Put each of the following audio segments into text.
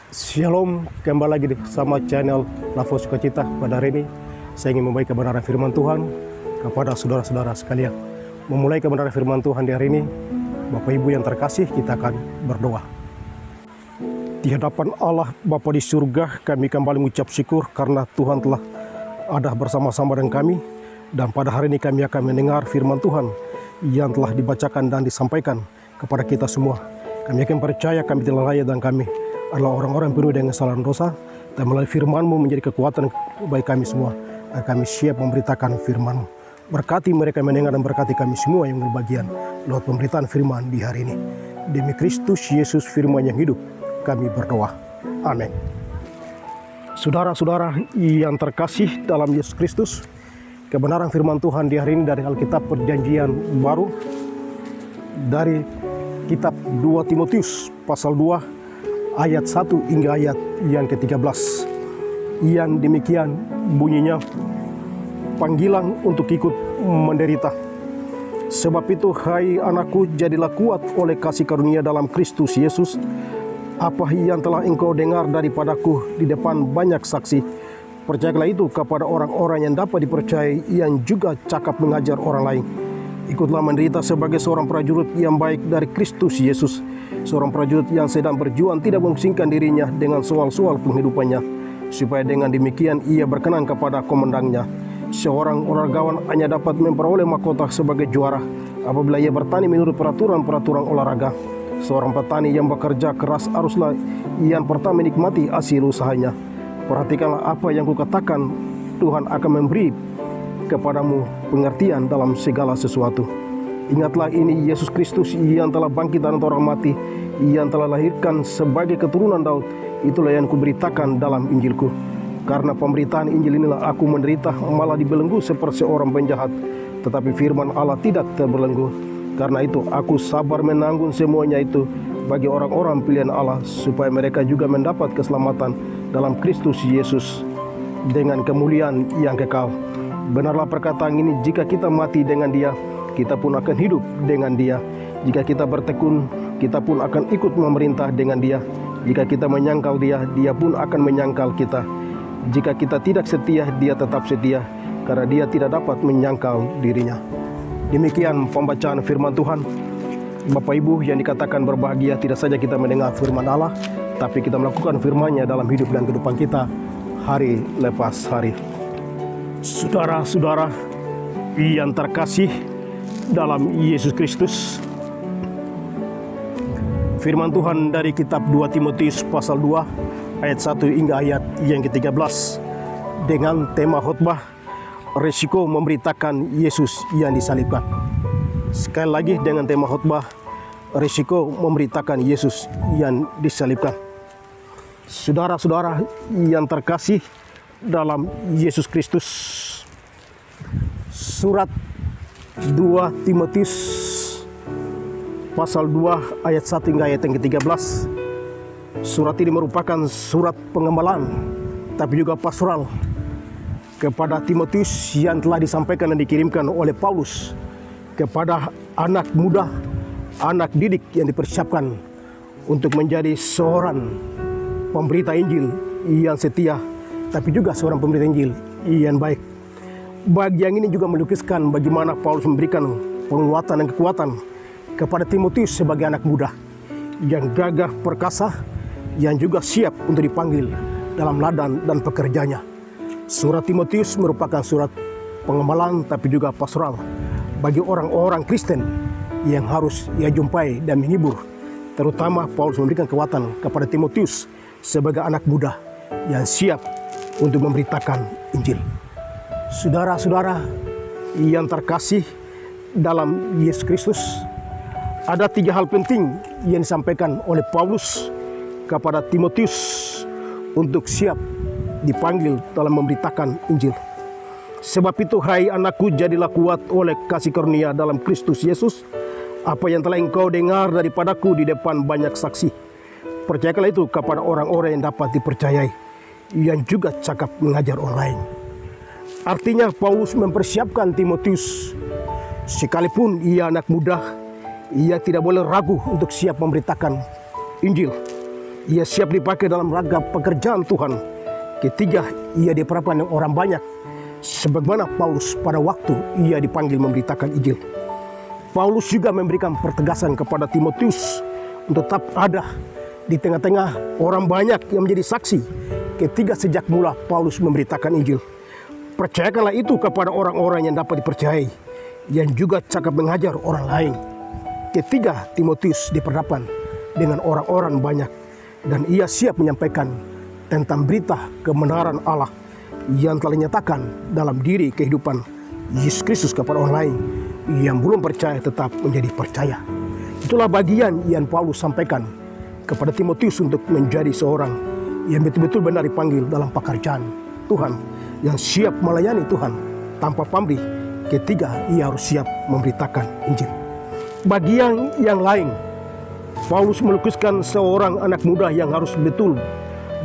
Shalom, kembali lagi sama channel Lafo Sukacita. Pada hari ini saya ingin membagikan kebenaran firman Tuhan kepada saudara-saudara sekalian. Memulai kebenaran firman Tuhan di hari ini, Bapak Ibu yang terkasih, kita akan berdoa. Di hadapan Allah Bapa di surga, kami kembali mengucap syukur karena Tuhan telah ada bersama-sama dengan kami. Dan pada hari ini kami akan mendengar firman Tuhan yang telah dibacakan dan disampaikan kepada kita semua. Kami akan percaya kami telah layak dan kami adalah orang-orang penuh dengan kesalahan dosa, dan melalui firman-Mu menjadi kekuatan bagi kami semua, dan kami siap memberitakan firman-Mu. Berkati mereka mendengar dan berkati kami semua yang berbagian lewat pemberitaan firman di hari ini. Demi Kristus Yesus firman yang hidup, kami berdoa. Amin. Saudara-saudara yang terkasih dalam Yesus Kristus, kebenaran firman Tuhan di hari ini dari Alkitab Perjanjian Baru, dari kitab 2 Timotius pasal 2 ayat 1 hingga ayat yang ke-13. Yang demikian bunyinya, panggilan untuk ikut menderita. Sebab itu, hai anakku, jadilah kuat oleh kasih karunia dalam Kristus Yesus. Apa yang telah engkau dengar daripadaku di depan banyak saksi, percayalah itu kepada orang-orang yang dapat dipercayai, yang juga cakap mengajar orang lain. Ikutlah menderita sebagai seorang prajurit yang baik dari Kristus Yesus, seorang prajurit yang sedang berjuang tidak memusingkan dirinya dengan soal-soal penghidupannya, supaya dengan demikian ia berkenan kepada komandannya. Seorang olahragawan hanya dapat memperoleh mahkota sebagai juara apabila ia bertani menurut peraturan-peraturan olahraga. Seorang petani yang bekerja keras haruslah yang pertama menikmati hasil usahanya. Perhatikanlah apa yang kukatakan, Tuhan akan memberi kepadamu pengertian dalam segala sesuatu. Ingatlah ini, Yesus Kristus yang telah bangkit dari orang mati, yang telah lahirkan sebagai keturunan Daud, itulah yang kuberitakan dalam Injilku. Karena pemberitaan Injil inilah aku menderita, malah dibelenggu seperti seorang penjahat. Tetapi firman Allah tidak terbelenggu. Karena itu aku sabar menanggung semuanya itu bagi orang-orang pilihan Allah, supaya mereka juga mendapat keselamatan dalam Kristus Yesus dengan kemuliaan yang kekal. Benarlah perkataan ini, jika kita mati dengan Dia, kita pun akan hidup dengan Dia. Jika kita bertekun, kita pun akan ikut memerintah dengan Dia. Jika kita menyangkal Dia, Dia pun akan menyangkal kita. Jika kita tidak setia, Dia tetap setia, karena Dia tidak dapat menyangkal dirinya. Demikian pembacaan firman Tuhan. Bapak Ibu yang dikatakan berbahagia, tidak saja kita mendengar firman Allah, tapi kita melakukan firman-Nya dalam hidup dan kehidupan kita hari lepas hari. Saudara-saudara yang terkasih dalam Yesus Kristus, firman Tuhan dari kitab 2 Timotius pasal 2 ayat 1 hingga ayat yang ke-13 dengan tema khotbah resiko memberitakan Yesus yang disalibkan. Sekali lagi dengan tema khotbah resiko memberitakan Yesus yang disalibkan. Saudara-saudara yang terkasih dalam Yesus Kristus, surat 2 Timotius pasal 2 ayat 1 hingga ayat yang ke-13. Surat ini merupakan surat pengembalaan tapi juga pastoral kepada Timotius yang telah disampaikan dan dikirimkan oleh Paulus kepada anak muda, anak didik yang dipersiapkan untuk menjadi seorang pemberita Injil yang setia, tapi juga seorang pemberita Injil yang baik. Bagian ini juga melukiskan bagaimana Paulus memberikan penguatan dan kekuatan kepada Timotius sebagai anak muda yang gagah perkasa, yang juga siap untuk dipanggil dalam ladang dan pekerjaannya. Surat Timotius merupakan surat pengembalaan tapi juga pastoral bagi orang-orang Kristen yang harus ia jumpai dan menghibur. Terutama Paulus memberikan kekuatan kepada Timotius sebagai anak muda yang siap untuk memberitakan Injil. Saudara-saudara yang terkasih dalam Yesus Kristus, ada 3 hal penting yang disampaikan oleh Paulus kepada Timotius untuk siap dipanggil dalam memberitakan Injil. Sebab itu, hai anakku, jadilah kuat oleh kasih karunia dalam Kristus Yesus. Apa yang telah engkau dengar daripadaku di depan banyak saksi, percayakanlah itu kepada orang-orang yang dapat dipercayai, yang juga cakap mengajar orang lain. Artinya Paulus mempersiapkan Timotius, sekalipun ia anak muda, ia tidak boleh ragu untuk siap memberitakan Injil. Ia siap dipakai dalam rangka pekerjaan Tuhan. Ketiga, ia diperhadapkan orang banyak, sebagaimana Paulus pada waktu ia dipanggil memberitakan Injil. Paulus juga memberikan pertegasan kepada Timotius untuk tetap ada di tengah-tengah orang banyak yang menjadi saksi. Ketiga, sejak mula Paulus memberitakan Injil. Percayakanlah itu kepada orang-orang yang dapat dipercayai, yang juga cakap mengajar orang lain. Ketiga, Timotius diperhadapkan dengan orang-orang banyak, dan ia siap menyampaikan tentang berita kebenaran Allah yang telah dinyatakan dalam diri kehidupan Yesus Kristus kepada orang lain yang belum percaya tetap menjadi percaya. Itulah bagian yang Paulus sampaikan kepada Timotius untuk menjadi seorang yang betul-betul benar dipanggil dalam pekerjaan Tuhan, yang siap melayani Tuhan tanpa pamrih. Ketiga, ia harus siap memberitakan Injil. Bagian yang lain, Paulus melukiskan seorang anak muda yang harus betul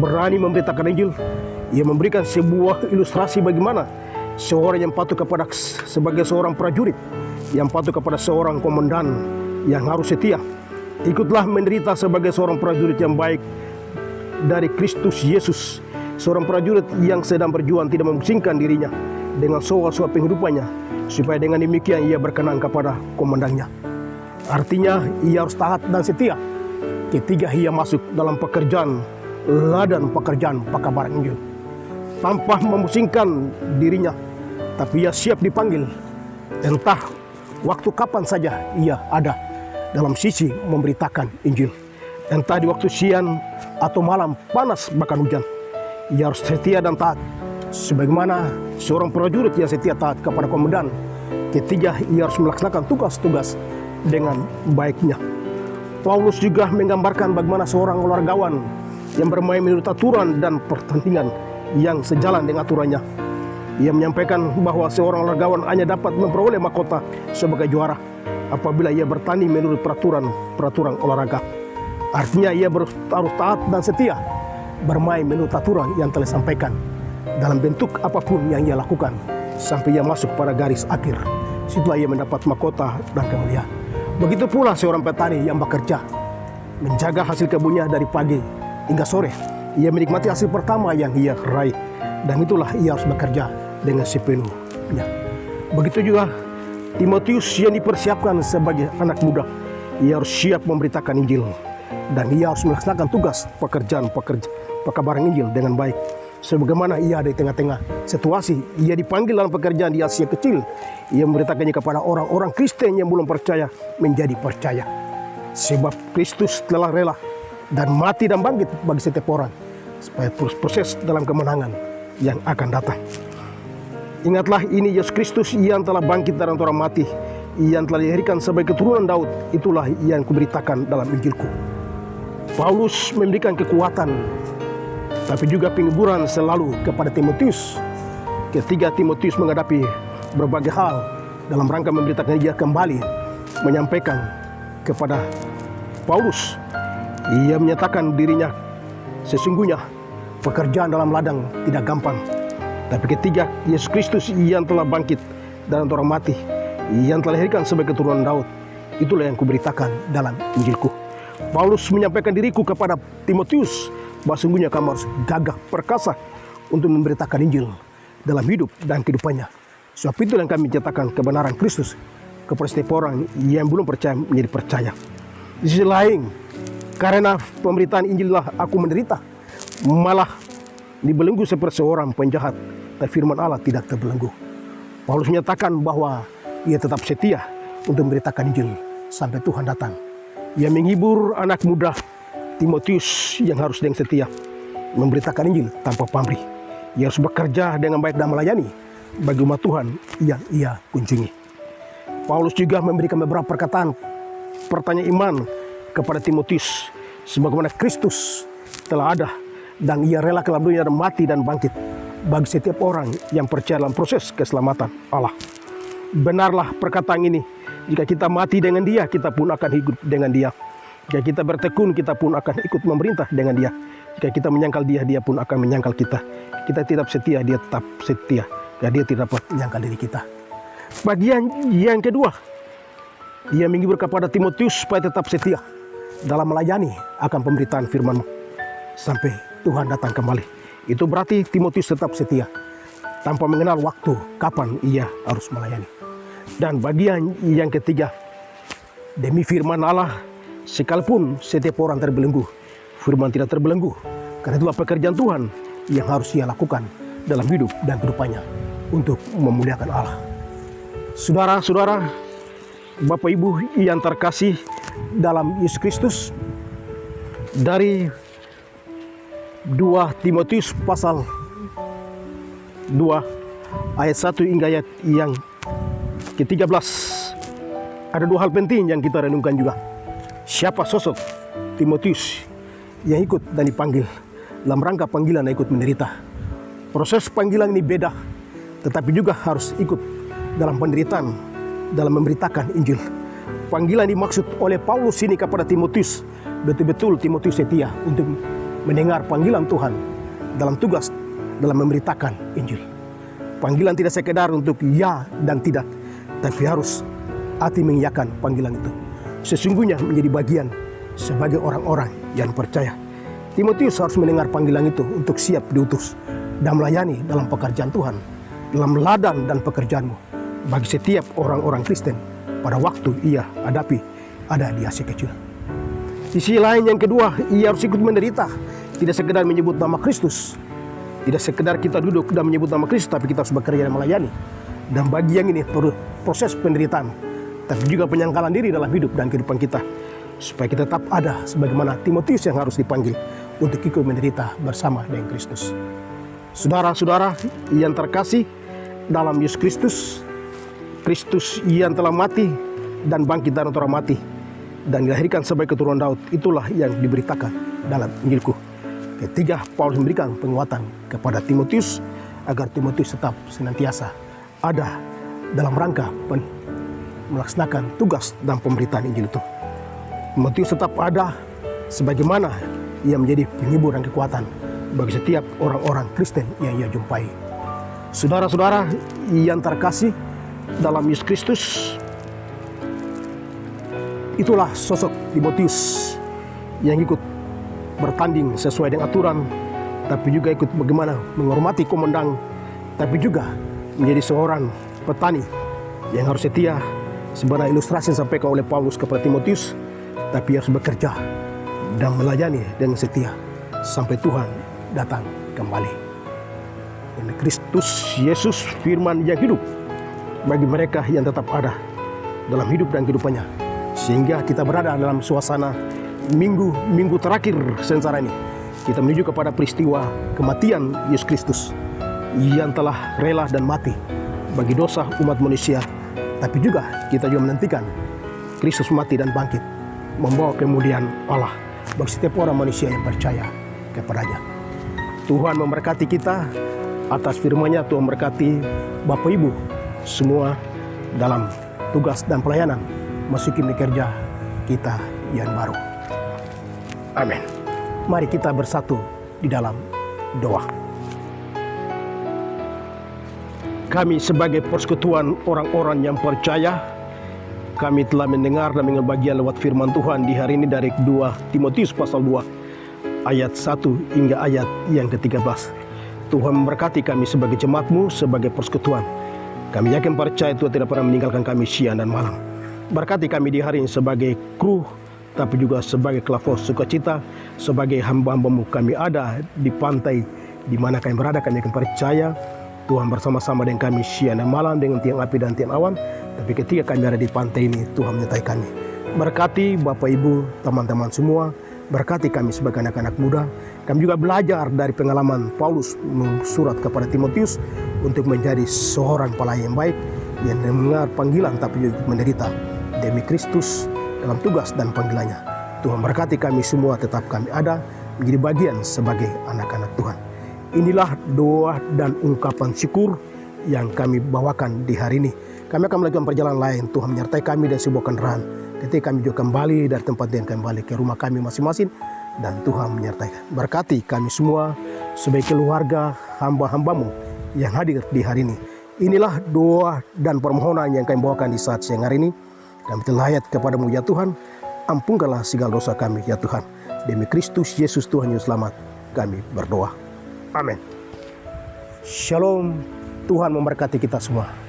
berani memberitakan Injil. Ia memberikan sebuah ilustrasi bagaimana seorang yang patuh kepada sebagai seorang prajurit, yang patuh kepada seorang komandan yang harus setia. Ikutlah menderita sebagai seorang prajurit yang baik dari Kristus Yesus, seorang prajurit yang sedang berjuang tidak memusingkan dirinya dengan soal-soal penghidupannya, supaya dengan demikian ia berkenan kepada komandannya. Artinya ia harus taat dan setia. Ketiga, ia masuk dalam pekerjaan ladang pekerjaan pekabaran Injil tanpa memusingkan dirinya, tapi ia siap dipanggil entah waktu kapan saja ia ada dalam sisi memberitakan Injil, entah di waktu siang atau malam, panas bahkan hujan. Ia harus setia dan taat sebagaimana seorang prajurit yang setia taat kepada komandan. Ketiga, ia harus melaksanakan tugas-tugas dengan baiknya. Paulus juga menggambarkan bagaimana seorang olahragawan yang bermain menurut aturan dan pertandingan yang sejalan dengan aturannya. Ia menyampaikan bahwa seorang olahragawan hanya dapat memperoleh mahkota sebagai juara apabila ia bertanding menurut peraturan olahraga. Artinya ia harus taat dan setia bermain menurut aturan yang telah disampaikan dalam bentuk apapun yang ia lakukan sampai ia masuk pada garis akhir. Situlah ia mendapat mahkota dan kemuliaan. Begitu pula seorang petani yang bekerja menjaga hasil kebunnya dari pagi hingga sore. Ia menikmati hasil pertama yang ia raih, dan itulah ia harus bekerja dengan sepenuhnya. Begitu juga Timotius yang dipersiapkan sebagai anak muda. Ia harus siap memberitakan Injil, dan ia harus melaksanakan tugas pekerjaan pekabaran Injil dengan baik. Sebagaimana ia ada di tengah-tengah situasi, ia dipanggil dalam pekerjaan di Asia Kecil. Ia memberitakannya kepada orang-orang Kristen yang belum percaya menjadi percaya. Sebab Kristus telah rela dan mati dan bangkit bagi setiap orang, supaya proses dalam kemenangan yang akan datang. Ingatlah, ini Yesus Kristus yang telah bangkit dari antara mati, yang telah dilahirkan sebagai keturunan Daud. Itulah yang kuberitakan dalam Injilku. Paulus memberikan kekuatan tapi juga penghiburan selalu kepada Timotius. Ketika Timotius menghadapi berbagai hal dalam rangka memberitakan dia kembali menyampaikan kepada Paulus, ia menyatakan dirinya sesungguhnya pekerjaan dalam ladang tidak gampang. Tapi ketika Yesus Kristus yang telah bangkit dari antara mati, yang telah dilahirkan sebagai keturunan Daud, itulah yang kuberitakan dalam Injilku. Paulus menyampaikan diriku kepada Timotius bahwa sungguhnya kamu harus gagah perkasa untuk memberitakan Injil dalam hidup dan kehidupannya. Sebab itu yang kami nyatakan kebenaran Kristus kepada setiap orang yang belum percaya menjadi percaya. Di sisi lain, karena pemberitaan Injil lah aku menderita, malah dibelenggu seperti seorang penjahat, dan firman Allah tidak terbelenggu. Paulus menyatakan bahwa ia tetap setia untuk memberitakan Injil sampai Tuhan datang. Ia menghibur anak muda Timotius yang harus dengan setia memberitakan Injil tanpa pamrih. Ia harus bekerja dengan baik dan melayani bagi umat Tuhan yang ia kunjungi. Paulus juga memberikan beberapa perkataan pertanyaan iman kepada Timotius, sebagaimana Kristus telah ada dan ia rela ke dalam dunia dan mati dan bangkit bagi setiap orang yang percaya dalam proses keselamatan Allah. Benarlah perkataan ini, jika kita mati dengan dia, kita pun akan hidup dengan dia. Jika kita bertekun, kita pun akan ikut memerintah dengan dia. Jika kita menyangkal dia, dia pun akan menyangkal kita. Kita tetap setia, dia tetap setia. Dan dia tidak dapat menyangkal diri kita. Bagian yang kedua, ia menghibur kepada Timotius supaya tetap setia dalam melayani akan pemberitaan firman-Mu. sampai Tuhan datang kembali. Itu berarti Timotius tetap setia tanpa mengenal waktu kapan ia harus melayani. Dan bagian yang ketiga, demi firman Allah, sekalipun setiap orang terbelenggu, firman tidak terbelenggu. Karena itulah pekerjaan Tuhan yang harus ia lakukan dalam hidup dan kehidupannya untuk memuliakan Allah. Saudara-saudara, Bapak Ibu yang terkasih dalam Yesus Kristus, dari 2 Timotius pasal 2 ayat 1 hingga ayat yang ke-13, ada 2 hal penting yang kita renungkan juga. Siapa sosok Timotius yang ikut dan dipanggil dalam rangka panggilan dan ikut menderita. Proses panggilan ini beda, tetapi juga harus ikut dalam penderitaan, dalam memberitakan Injil. Panggilan dimaksud oleh Paulus ini kepada Timotius, betul-betul Timotius setia untuk mendengar panggilan Tuhan dalam tugas dalam memberitakan Injil. Panggilan tidak sekedar untuk ya dan tidak, tapi harus hati mengiyakan panggilan itu. Sesungguhnya menjadi bagian sebagai orang-orang yang percaya. Timotius harus mendengar panggilan itu untuk siap diutus dan melayani dalam pekerjaan Tuhan, dalam ladang dan pekerjaanmu bagi setiap orang-orang Kristen pada waktu ia hadapi ada di Asia Kecil. Sisi lain yang kedua, ia harus ikut menderita. Tidak sekedar menyebut nama Kristus, tidak sekedar kita duduk dan menyebut nama Kristus, tapi kita harus bekerja dan melayani. Dan bagi yang ini perlu proses penderitaan, tapi juga penyangkalan diri dalam hidup dan kehidupan kita, supaya kita tetap ada sebagaimana Timotius yang harus dipanggil untuk ikut menderita bersama dengan Kristus. Saudara-saudara yang terkasih dalam Yesus Kristus, Kristus yang telah mati dan bangkit dari orang mati dan dilahirkan sebagai keturunan Daud, itulah yang diberitakan dalam Injilku. Ketiga, Paulus memberikan penguatan kepada Timotius agar Timotius tetap senantiasa ada dalam rangka melaksanakan tugas dan pemberitaan Injil itu. Timotius tetap ada sebagaimana ia menjadi penghibur dan kekuatan bagi setiap orang-orang Kristen yang ia jumpai. Saudara-saudara yang terkasih dalam Yesus Kristus, itulah sosok Timotius yang ikut bertanding sesuai dengan aturan, tapi juga ikut bagaimana menghormati komandan, tapi juga menjadi seorang petani yang harus setia. Sebenarnya ilustrasi yang disampaikan oleh Paulus kepada Timotius, tapi harus bekerja dan melayani dengan setia sampai Tuhan datang kembali. Dan Kristus Yesus firman yang hidup bagi mereka yang tetap ada dalam hidup dan kehidupannya, sehingga kita berada dalam suasana minggu terakhir sengsara ini. Kita menuju kepada peristiwa kematian Yesus Kristus yang telah rela dan mati bagi dosa umat manusia, tapi juga kita juga menantikan Kristus mati dan bangkit membawa kemuliaan Allah bagi setiap orang manusia yang percaya kepadanya. Tuhan memberkati kita atas firman-Nya. Tuhan memberkati Bapak Ibu semua dalam tugas dan pelayanan masuki kerja kita yang baru. Amin. Mari kita bersatu di dalam doa. Kami sebagai persekutuan orang-orang yang percaya, kami telah mendengar dan mengambil bagian lewat firman Tuhan di hari ini dari 2 Timotius pasal 2 ayat 1 hingga ayat yang ke-13. Tuhan memberkati kami sebagai jemaat-Mu, sebagai persekutuan. Kami yakin percaya Tuhan tidak pernah meninggalkan kami siang dan malam. Berkati kami di hari ini sebagai kru, tapi juga sebagai kelafos sukacita, sebagai hamba-hamba-Mu. Kami ada di pantai di mana kami berada. Kami akan percaya Tuhan bersama-sama dengan kami siang dan malam dengan tiang api dan tiang awan. Tapi ketika kami ada di pantai ini, Tuhan menyertai kami. Berkati Bapak Ibu, teman-teman semua. Berkati kami sebagai anak-anak muda. Kami juga belajar dari pengalaman Paulus surat kepada Timotius untuk menjadi seorang pelayan yang baik yang mendengar panggilan tapi juga menderita demi Kristus dalam tugas dan panggilannya. Tuhan berkati kami semua, tetap kami ada menjadi bagian sebagai anak-anak Tuhan. Inilah doa dan ungkapan syukur yang kami bawakan di hari ini. Kami akan melakukan perjalanan lain. Tuhan menyertai kami dan sebuah kendaraan ketika kami juga kembali dari tempat yang kembali ke rumah kami masing-masing, dan Tuhan menyertai. Berkati kami semua sebagai keluarga hamba-hamba-Mu yang hadir di hari ini. Inilah doa dan permohonan yang kami bawakan di saat siang hari ini. Kami telah ayat kepadamu ya Tuhan, ampunkanlah segala dosa kami ya Tuhan. Demi Kristus Yesus Tuhan yang selamat. kami berdoa. Amin. Shalom, Tuhan memberkati kita semua.